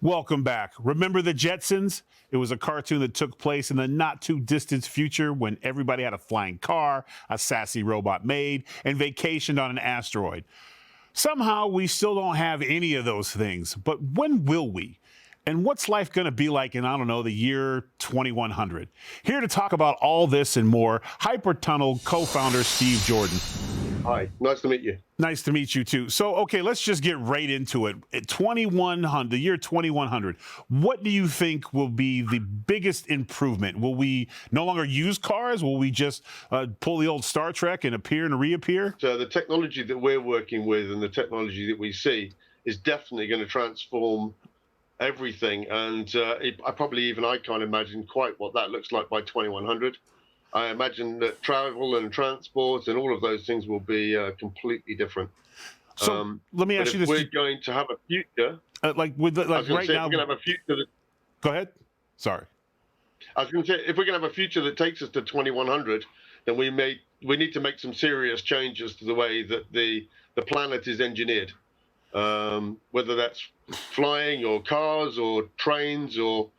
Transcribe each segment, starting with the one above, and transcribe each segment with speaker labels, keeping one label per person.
Speaker 1: Welcome back. Remember the Jetsons? It was a cartoon that took place in the not too distant future when everybody had a flying car, a sassy robot maid, and vacationed on an asteroid. Somehow we still don't have any of those things, but when will we? And what's life going to be like in, I don't know, the year 2100? Here to talk about all this and more, hyperTunnel co-founder Steve Jordan.
Speaker 2: Hi, nice to meet you.
Speaker 1: Nice to meet you too. So, okay, let's just get right into it. At 2100, the year 2100, what do you think will be the biggest improvement? Will we no longer use cars? Will we just pull the old Star Trek and appear and reappear?
Speaker 2: So the technology that we're working with and the technology that we see is definitely going to transform everything. And I can't imagine quite what that looks like by 2100. I imagine that travel and transport and all of those things will be completely different.
Speaker 1: So let me ask you this:
Speaker 2: we're going to have a future,
Speaker 1: like with right now,
Speaker 2: we're going to have a future that.
Speaker 1: Go ahead. Sorry.
Speaker 2: I was going to say, if we're going to have a future that takes us to 2100, then we need to make some serious changes to the way that the planet is engineered, whether that's flying or cars or trains or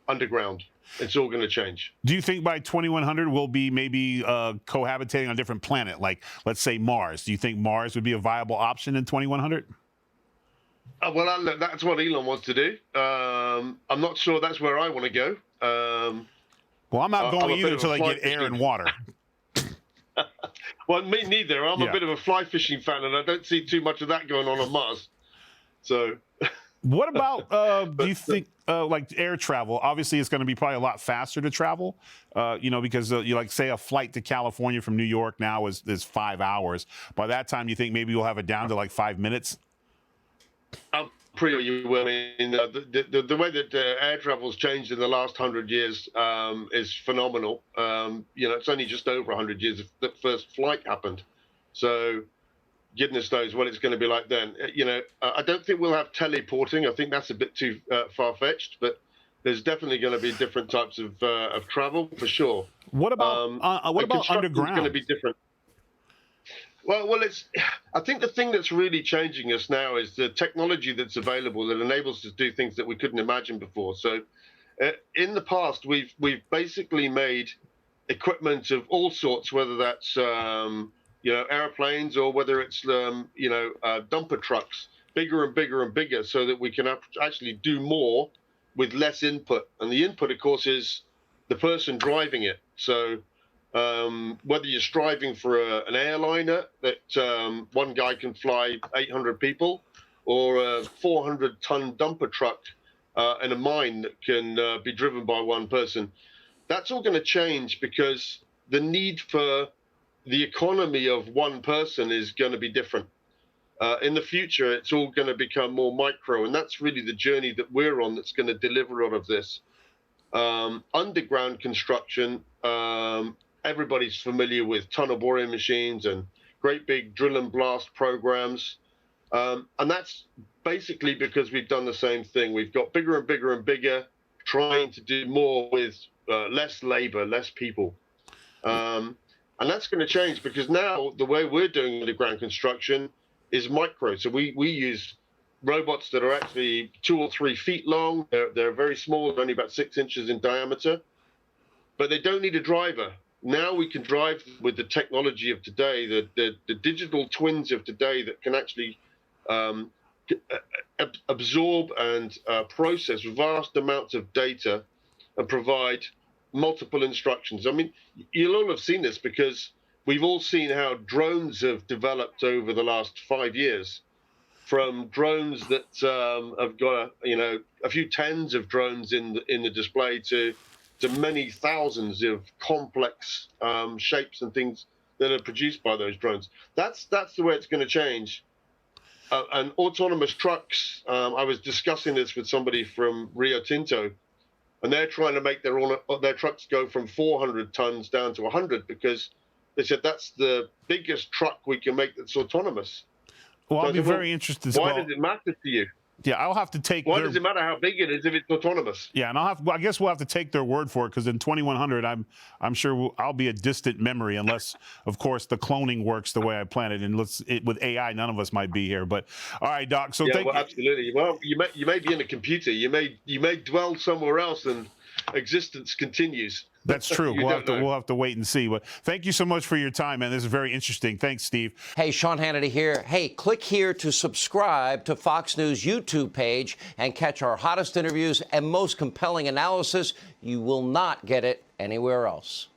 Speaker 2: underground. It's all going to change.
Speaker 1: Do you think by 2100 we'll be maybe cohabitating on a different planet, like let's say Mars? Do you think Mars would be a viable option in 2100?
Speaker 2: Well, that's what Elon wants to do. I'm not sure that's where I want to go.
Speaker 1: Well, I'm not going either until I get air and water.
Speaker 2: Well, me neither. I'm a bit of a fly fishing fan, and I don't see too much of that going on Mars. So.
Speaker 1: What about, do you think, like air travel? Obviously, it's going to be probably a lot faster to travel, because you like say a flight to California from New York now is 5 hours. By that time, you think maybe we'll have it down to like 5 minutes?
Speaker 2: I'm pretty sure you will. I mean, the way that air travel's changed in the last 100 years is phenomenal. It's only just over 100 years since the first flight happened. So goodness knows what it's going to be like then. I don't think we'll have teleporting. I think that's a bit too far-fetched, but there's definitely going to be different types of travel for sure.
Speaker 1: What about underground?
Speaker 2: Going to be different. Well, I think the thing that's really changing us now is the technology that's available that enables us to do things that we couldn't imagine before. So, in the past, we've basically made equipment of all sorts, whether that's airplanes or whether it's dumper trucks, bigger and bigger and bigger, so that we can actually do more with less input. And the input, of course, is the person driving it. So whether you're striving for an airliner that one guy can fly 800 people, or a 400-ton dumper truck in a mine that can be driven by one person, that's all going to change because the need for the economy of one person is going to be different. In the future, it's all going to become more micro, and that's really the journey that we're on that's going to deliver all of this. Underground construction, everybody's familiar with tunnel boring machines and great big drill and blast programs. And that's basically because we've done the same thing. We've got bigger and bigger and bigger, trying to do more with less labor, less people. And that's going to change because now the way we're doing underground construction is micro. So we use robots that are actually 2 or 3 feet long. They're very small, only about 6 inches in diameter, but they don't need a driver. Now we can drive with the technology of today, the digital twins of today that can actually absorb and process vast amounts of data and provide multiple instructions. I mean, you'll all have seen this because we've all seen how drones have developed over the last 5 years, from drones that have got a few tens of drones in the display to many thousands of complex shapes and things that are produced by those drones. That's the way it's going to change. And autonomous trucks. I was discussing this with somebody from Rio Tinto. And they're trying to make their trucks go from 400 tons down to 100 because they said that's the biggest truck we can make that's autonomous.
Speaker 1: Well, I'll be very interested.
Speaker 2: Why does it matter to you?
Speaker 1: Yeah, I'll have to take.
Speaker 2: Why does it matter how big it is if it's autonomous?
Speaker 1: Yeah, and I guess we'll have to take their word for it, because in 2100, I'm sure I'll be a distant memory, unless, of course, the cloning works the way I planned it. And with AI, none of us might be here. But all right, Doc. So
Speaker 2: Yeah,
Speaker 1: thank
Speaker 2: well,
Speaker 1: you.
Speaker 2: absolutely. Well, you may be in a computer. You may dwell somewhere else, and existence continues.
Speaker 1: That's true.
Speaker 2: We'll
Speaker 1: have to wait and see. But thank you so much for your time, man. This is very interesting. Thanks, Steve.
Speaker 3: Hey, Sean Hannity here. Hey, click here to subscribe to Fox News YouTube page and catch our hottest interviews and most compelling analysis. You will not get it anywhere else.